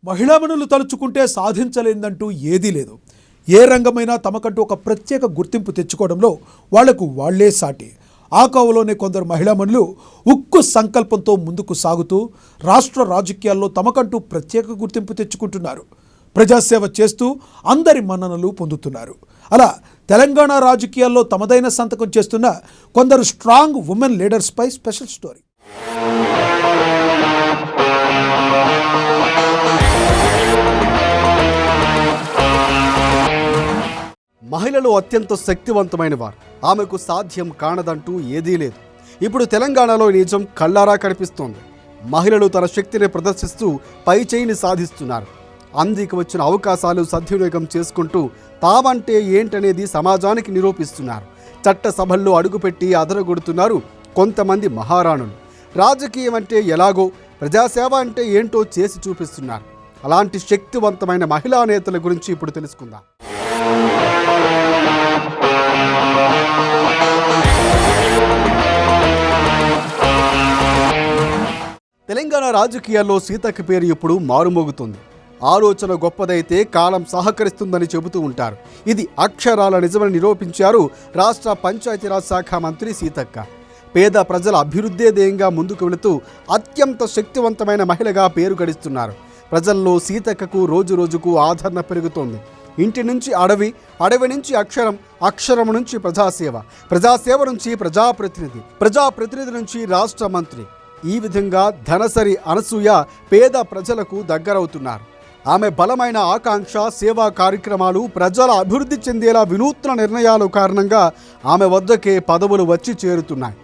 మహిళామణులు తలుచుకుంటే సాధించలేదంటూ ఏదీ లేదు. ఏ రంగమైనా తమకంటూ ఒక ప్రత్యేక గుర్తింపు తెచ్చుకోవడంలో వాళ్లకు వాళ్లే సాటి. ఆ కోవలోనే కొందరు మహిళామణులు ఉక్కు సంకల్పంతో ముందుకు సాగుతూ రాష్ట్ర రాజకీయాల్లో తమకంటూ ప్రత్యేక గుర్తింపు తెచ్చుకుంటున్నారు. ప్రజాసేవ చేస్తూ అందరి మన్ననలు పొందుతున్నారు. అలా తెలంగాణ రాజకీయాల్లో తమదైన సంతకం చేస్తున్న కొందరు స్ట్రాంగ్ ఉమెన్ లీడర్స్పై స్పెషల్ స్టోరీ. మహిళలు అత్యంత శక్తివంతమైన వారు. ఆమెకు సాధ్యం కానదంటూ ఏదీ లేదు. ఇప్పుడు తెలంగాణలో నిజం కళ్ళారా కనిపిస్తోంది. మహిళలు తన శక్తిని ప్రదర్శిస్తూ పై చేయిని సాధిస్తున్నారు. అందికి వచ్చిన అవకాశాలు సద్వినియోగం చేసుకుంటూ తామంటే ఏంటనేది సమాజానికి నిరూపిస్తున్నారు. చట్టసభల్లో అడుగుపెట్టి అదరగొడుతున్నారు కొంతమంది మహారాణులు. రాజకీయం అంటే ఎలాగో, ప్రజాసేవ అంటే ఏంటో చేసి చూపిస్తున్నారు. అలాంటి శక్తివంతమైన మహిళా నేతల గురించి ఇప్పుడు తెలుసుకుందాం. తెలంగాణ రాజకీయాల్లో సీతక్క పేరు ఇప్పుడు మారుమోగుతుంది. ఆలోచన గొప్పదైతే కాలం సహకరిస్తుందని చెబుతూ ఉంటారు. ఇది అక్షరాల నిజమని నిరూపించారు రాష్ట్ర పంచాయతీరాజ్ శాఖ మంత్రి సీతక్క. పేద ప్రజల అభివృద్ధే ధ్యేయంగా ముందుకు వెళుతూ అత్యంత శక్తివంతమైన మహిళగా పేరు గడిస్తున్నారు. ప్రజల్లో సీతక్కకు రోజు రోజుకు ఆదరణ పెరుగుతోంది. ఇంటి నుంచి అడవి, అడవి నుంచి అక్షరం, అక్షరం నుంచి ప్రజాసేవ, ప్రజాసేవ నుంచి ప్రజాప్రతినిధి, ప్రజాప్రతినిధి నుంచి రాష్ట్ర మంత్రి. ఈ విధంగా ధనసరి అనసూయ పేద ప్రజలకు దగ్గరవుతున్నారు. ఆమె బలమైన ఆకాంక్ష, సేవా కార్యక్రమాలు, ప్రజల అభివృద్ధి చెందేలా వినూత్న నిర్ణయాలు కారణంగా ఆమె వద్దకే పదవులు వచ్చి చేరుతున్నాయి.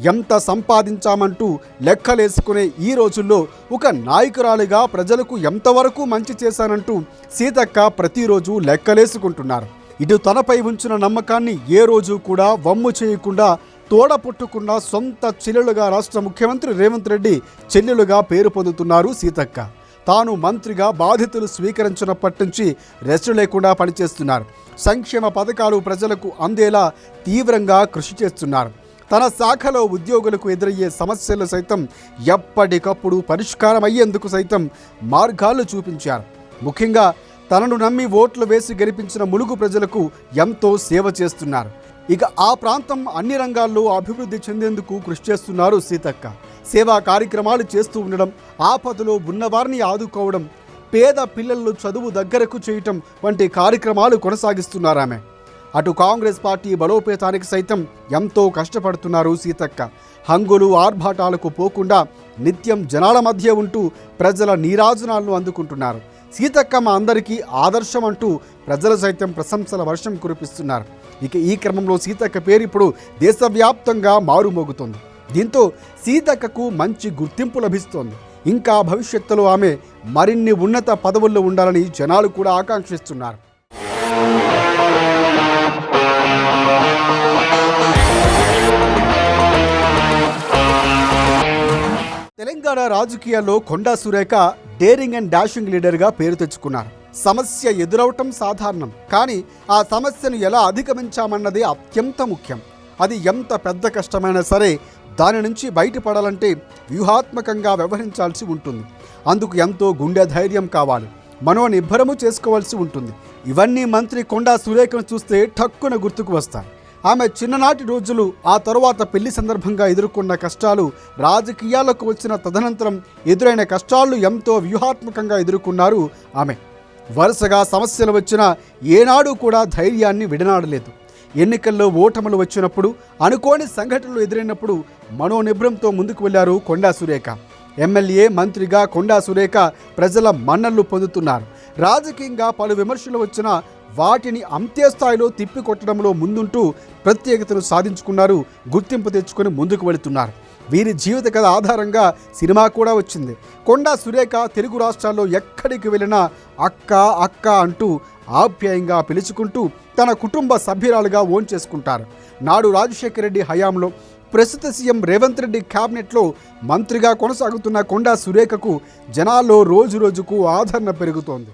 ఎంత సంపాదించామంటూ లెక్కలేసుకునే ఈ రోజుల్లో ఒక నాయకురాలిగా ప్రజలకు ఎంతవరకు మంచి చేశానంటూ సీతక్క ప్రతిరోజు లెక్కలేసుకుంటున్నారు. ఇటు తనపై ఉంచిన నమ్మకాన్ని ఏ రోజు కూడా వమ్ము చేయకుండా తోడపుట్టుకున్న సొంత చెల్లెలుగా రాష్ట్ర ముఖ్యమంత్రి రేవంత్ రెడ్డి చెల్లెలుగా పేరు పొందుతున్నారు సీతక్క. తాను మంత్రిగా బాధ్యతలు స్వీకరించినప్పటి నుంచి రెస్ట్ లేకుండా పనిచేస్తున్నారు. సంక్షేమ పథకాలు ప్రజలకు అందేలా తీవ్రంగా కృషి చేస్తున్నారు. తన శాఖలో ఉద్యోగులకు ఎదురయ్యే సమస్యలు సైతం ఎప్పటికప్పుడు పరిష్కారం అయ్యేందుకు సైతం మార్గాలు చూపించారు. ముఖ్యంగా తనను నమ్మి ఓట్లు వేసి గెలిపించిన ములుగు ప్రజలకు ఎంతో సేవ చేస్తున్నారు. ఇక ఆ ప్రాంతం అన్ని రంగాల్లో అభివృద్ధి చెందేందుకు కృషి చేస్తున్నారు సీతక్క. సేవా కార్యక్రమాలు చేస్తూ ఉండడం, ఆపదలో ఉన్నవారిని ఆదుకోవడం, పేద పిల్లలను చదువు దగ్గరకు చేయటం వంటి కార్యక్రమాలు కొనసాగిస్తున్నారు ఆమె. అటు కాంగ్రెస్ పార్టీ బలోపేతానికి సైతం ఎంతో కష్టపడుతున్నారు సీతక్క. హంగులు ఆర్భాటాలకు పోకుండా నిత్యం జనాల మధ్య ఉంటూ ప్రజల నీరాజనాలను అందుకుంటున్నారు. సీతక్క మా అందరికీ ఆదర్శం అంటూ ప్రజలు సైతం ప్రశంసల వర్షం కురిపిస్తున్నారు. ఇక ఈ క్రమంలో సీతక్క పేరు ఇప్పుడు దేశవ్యాప్తంగా మారుమోగుతోంది. దీంతో సీతక్కకు మంచి గుర్తింపు లభిస్తోంది. ఇంకా భవిష్యత్తులో ఆమె మరిన్ని ఉన్నత పదవుల్లో ఉండాలని జనాలు కూడా ఆకాంక్షిస్తున్నారు. తెలంగాణ రాజకీయాల్లో Konda Surekha daring and dashing లీడర్గా పేరు తెచ్చుకున్నారు. సమస్య ఎదురవటం సాధారణం, కానీ ఆ సమస్యను ఎలా అధిగమించామన్నది అత్యంత ముఖ్యం. అది ఎంత పెద్ద కష్టమైనా సరే దాని నుంచి బయటపడాలంటే వ్యూహాత్మకంగా వ్యవహరించాల్సి ఉంటుంది. అందుకు ఎంతో గుండె ధైర్యం కావాలి, మనోనిబ్బరము చేసుకోవాల్సి ఉంటుంది. ఇవన్నీ మంత్రి కొండా సురేఖను చూస్తే ఠక్కున గుర్తుకు వస్తాయి. ఆమె చిన్ననాటి రోజులు, ఆ తరువాత పెళ్లి సందర్భంగా ఎదుర్కొన్న కష్టాలు, రాజకీయాలకు వచ్చిన తదనంతరం ఎదురైన కష్టాలు ఎంతో వ్యూహాత్మకంగా ఎదుర్కొన్నారు ఆమె. వరుసగా సమస్యలు వచ్చినా ఏనాడు కూడా ధైర్యాన్ని విడనాడలేదు. ఎన్నికల్లో ఓటములు వచ్చినప్పుడు, అనుకోని సంఘటనలు ఎదురైనప్పుడు మనోనిబ్రంతో ముందుకు వెళ్లారు కొండా సురేఖ. ఎమ్మెల్యే, మంత్రిగా కొండా సురేఖ ప్రజల మన్ననలు పొందుతున్నారు. రాజకీయంగా పలు విమర్శలు వచ్చినా వాటిని అంతే స్థాయిలో తిప్పికొట్టడంలో ముందుంటూ ప్రత్యేకతను సాధించుకున్నారు. గుర్తింపు తెచ్చుకొని ముందుకు వెళుతున్నారు. వీరి జీవిత కథ ఆధారంగా సినిమా కూడా వచ్చింది. కొండా సురేఖ తెలుగు రాష్ట్రాల్లో ఎక్కడికి వెళ్ళినా అక్క అక్క అంటూ ఆప్యాయంగా పిలుచుకుంటూ తన కుటుంబ సభ్యురాలుగా ఓన్ చేసుకుంటారు. నాడు రాజశేఖర రెడ్డి హయాంలో ప్రస్తుత సీఎం రేవంత్ రెడ్డి క్యాబినెట్లో మంత్రిగా కొనసాగుతున్న కొండా సురేఖకు జనాల్లో రోజు రోజుకు ఆదరణ పెరుగుతోంది.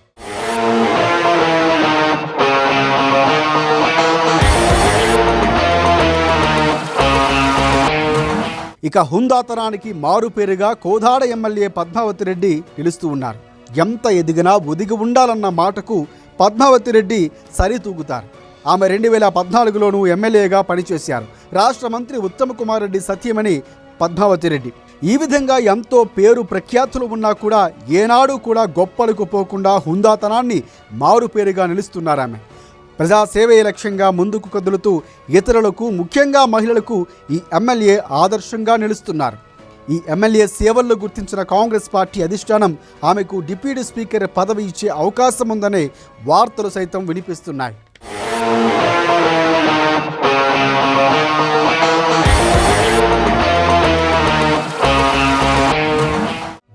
ఇక హుందాతనానికి మారుపేరుగా కోదాడ ఎమ్మెల్యే పద్మావతి రెడ్డి నిలుస్తూ ఉన్నారు. ఎంత ఎదిగినా ఒదిగి ఉండాలన్న మాటకు పద్మావతి రెడ్డి సరితూగుతారు. ఆమె 2014లోనూ ఎమ్మెల్యేగా పనిచేశారు. రాష్ట్ర మంత్రి ఉత్తమ్ కుమార్ రెడ్డి సతీమణి పద్మావతి రెడ్డి. ఈ విధంగా ఎంతో పేరు ప్రఖ్యాతులు ఉన్నా కూడా ఏనాడు కూడా గొప్పలకు పోకుండా హుందాతనాన్ని మారుపేరుగా నిలుస్తున్నారామె. ప్రజాసేవే లక్ష్యంగా ముందుకు కదులుతూ ఇతరులకు, ముఖ్యంగా మహిళలకు ఈ ఎమ్మెల్యే ఆదర్శంగా నిలుస్తున్నారు. ఈ ఎమ్మెల్యే సేవల్లో గుర్తించిన కాంగ్రెస్ పార్టీ అధిష్టానం ఆమెకు డిప్యూటీ స్పీకర్ పదవి ఇచ్చే అవకాశం ఉందనే వార్తలు సైతం వినిపిస్తున్నాయి.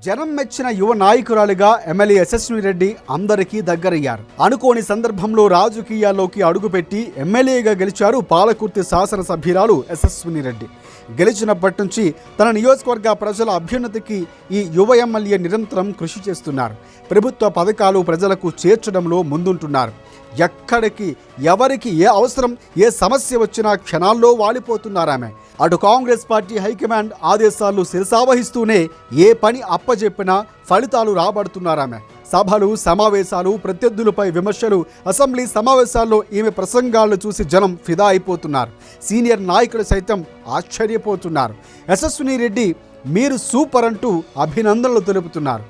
జనం మెచ్చిన యువ నాయకురాలిగా ఎమ్మెల్యే యశస్విని రెడ్డి అందరికీ దగ్గరయ్యారు. అనుకోని సందర్భంలో రాజకీయాల్లోకి అడుగుపెట్టి ఎమ్మెల్యేగా గెలిచారు పాలకుర్తి శాసనసభ్యురాలు యశస్విని రెడ్డి. గెలిచినప్పటి నుంచి తన నియోజకవర్గ ప్రజల అభ్యున్నతికి ఈ యువ ఎమ్మెల్యే నిరంతరం కృషి చేస్తున్నారు. ప్రభుత్వ పథకాలు ప్రజలకు చేర్చడంలో ముందుంటున్నారు. ఎక్కడికి ఎవరికి ఏ అవసరం, ఏ సమస్య వచ్చినా క్షణాల్లో వాలిపోతున్నారామె. అటు కాంగ్రెస్ పార్టీ హైకమాండ్ ఆదేశాలు శిరసావహిస్తూనే ఏ పని అప్పజెప్పినా ఫలితాలు రాబడుతున్నారామె. సభలు, సమావేశాలు, ప్రత్యర్థులపై విమర్శలు, అసెంబ్లీ సమావేశాల్లో ఈమె ప్రసంగాలను చూసి జనం ఫిదా అయిపోతున్నారు. సీనియర్ నాయకులు సైతం ఆశ్చర్యపోతున్నారు. యశస్విని రెడ్డి మీరు సూపర్ అంటూ అభినందనలు తెలుపుతున్నారు.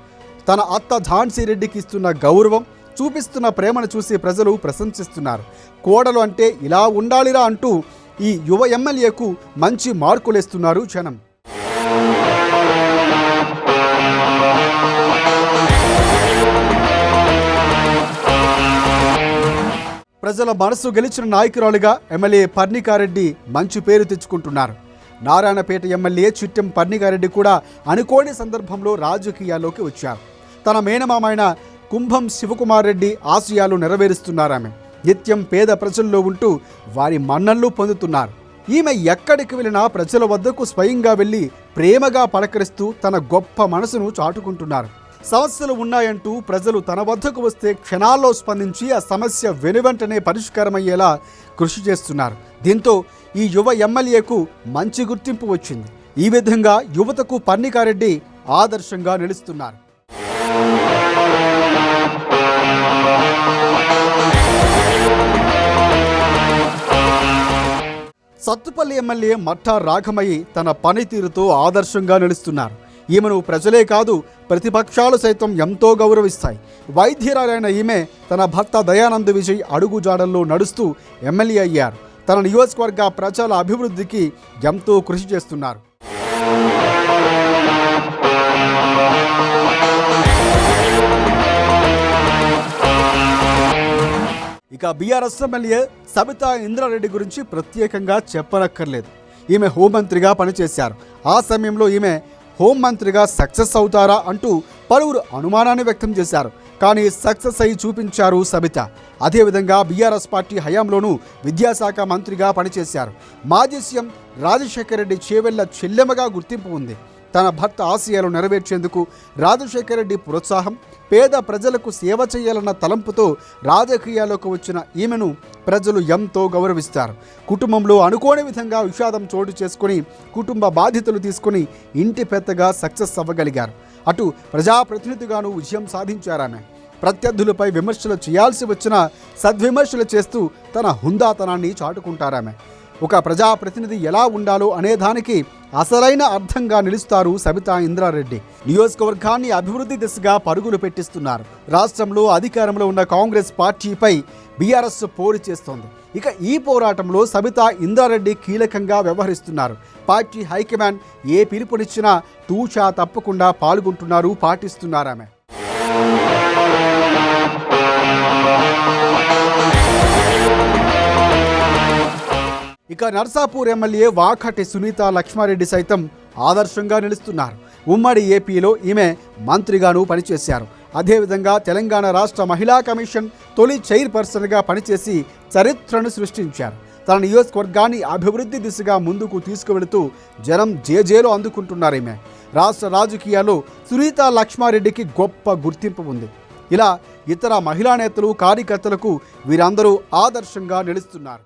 తన అత్త ఝాన్సీ రెడ్డికి ఇస్తున్న గౌరవం, చూపిస్తున్న ప్రేమను చూసి ప్రజలు ప్రశంసిస్తున్నారు. కోడలు అంటే ఇలా ఉండాలిరా అంటూ ఈ యువ ఎమ్మెల్యేకు మంచి మార్కులేస్తున్నారు జనం. ప్రజల మనసు గెలిచిన నాయకురాలుగా ఎమ్మెల్యే పర్ణికారెడ్డి మంచి పేరు తెచ్చుకుంటున్నారు. నారాయణపేట ఎమ్మెల్యే చిట్టెం పర్ణికారెడ్డి కూడా అనుకోని సందర్భంలో రాజకీయాల్లోకి వచ్చారు. తన మేనమామైన కుంభం శివకుమార్ రెడ్డి ఆశయాలు నెరవేరుస్తున్నారామె. నిత్యం పేద ప్రజల్లో ఉంటూ వారి మన్ననలు పొందుతున్నారు. ఈమె ఎక్కడికి వెళ్ళినా ప్రజల వద్దకు స్వయంగా వెళ్ళి ప్రేమగా పలకరిస్తూ తన గొప్ప మనసును చాటుకుంటున్నారు. సమస్యలు ఉన్నాయంటూ ప్రజలు తన వద్దకు వస్తే క్షణాల్లో స్పందించి ఆ సమస్య వెనువెంటనే పరిష్కారమయ్యేలా కృషి చేస్తున్నారు. దీంతో ఈ యువ ఎమ్మెల్యేకు మంచి గుర్తింపు వచ్చింది. ఈ విధంగా యువతకు పర్ణికారెడ్డి ఆదర్శంగా నిలుస్తున్నారు. సత్తుపల్లి ఎమ్మెల్యే మట్టా రాఘమయ్య తన పనితీరుతో ఆదర్శంగా నిలుస్తున్నారు. ఈమెను ప్రజలే కాదు ప్రతిపక్షాలు సైతం ఎంతో గౌరవిస్తాయి. వైద్యురాలైన ఈమె తన భర్త దయానంద్ విజయ్ అడుగుజాడల్లో నడుస్తూ ఎమ్మెల్యే అయ్యారు. తన నియోజకవర్గ ప్రజల అభివృద్ధికి ఎంతో కృషి చేస్తున్నారు. ఇక బీఆర్ఎస్ ఎమ్మెల్యే సబితా ఇంద్రారెడ్డి గురించి ప్రత్యేకంగా చెప్పనక్కర్లేదు. ఈమె హోంమంత్రిగా పనిచేశారు. ఆ సమయంలో ఈమె హోంమంత్రిగా సక్సెస్ అవుతారా అంటూ పలువురు అనుమానాన్ని వ్యక్తం చేశారు. కానీ సక్సెస్ అయి చూపించారు సబిత. అదేవిధంగా బీఆర్ఎస్ పార్టీ హయాంలోనూ విద్యాశాఖ మంత్రిగా పనిచేశారు. మాజీ సీఎం రాజశేఖర రెడ్డి చేవెళ్ల చెల్లెమ్మగా గుర్తింపు ఉంది. తన భర్త ఆశయాలు నెరవేర్చేందుకు రాజశేఖర రెడ్డి ప్రోత్సాహం, పేద ప్రజలకు సేవ చేయాలన్న తలంపుతో రాజకీయాల్లోకి వచ్చిన ఈమెను ప్రజలు ఎంతో గౌరవిస్తారు. కుటుంబంలో అనుకోని విధంగా విషాదం చోటు చేసుకుని కుటుంబ బాధ్యతలు తీసుకుని ఇంటి పెద్దగా సక్సెస్ అవ్వగలిగారు. అటు ప్రజాప్రతినిధిగాను విజయం సాధించారామె. ప్రత్యర్థులపై విమర్శలు చేయాల్సి వచ్చినా సద్విమర్శలు చేస్తూ తన హుందాతనాన్ని చాటుకుంటారామె. ఒక ప్రజాప్రతినిధి ఎలా ఉండాలో అనేదానికి అసలైన అర్థంగా నిలుస్తారు సబితా ఇంద్రారెడ్డి. నియోజకవర్గాన్ని అభివృద్ధి దిశగా పరుగులు పెట్టిస్తున్నారు. రాష్ట్రంలో అధికారంలో ఉన్న కాంగ్రెస్ పార్టీపై బీఆర్ఎస్ పోరు చేస్తోంది. ఇక ఈ పోరాటంలో సబితా ఇంద్రారెడ్డి కీలకంగా వ్యవహరిస్తున్నారు. పార్టీ హైకమాండ్ ఏ పిలుపునిచ్చినా తూచా తప్పకుండా పాల్గొంటున్నారు, పాటిస్తున్నారామె. ఇక నర్సాపూర్ ఎమ్మెల్యే వాకటి సునీత లక్ష్మారెడ్డి సైతం ఆదర్శంగా నిలుస్తున్నారు. ఉమ్మడి ఏపీలో ఈమె మంత్రిగాను పనిచేశారు. అదేవిధంగా తెలంగాణ రాష్ట్ర మహిళా కమిషన్ తొలి చైర్పర్సన్గా పనిచేసి చరిత్రను సృష్టించారు. తన నియోజకవర్గాన్ని అభివృద్ధి దిశగా ముందుకు తీసుకువెళుతూ జనం జేజేలు అందుకుంటున్నారు. ఈమె రాష్ట్ర రాజకీయాల్లో సునీత లక్ష్మారెడ్డికి గొప్ప గుర్తింపు ఉంది. ఇలా ఇతర మహిళా నేతలు, కార్యకర్తలకు వీరందరూ ఆదర్శంగా నిలుస్తున్నారు.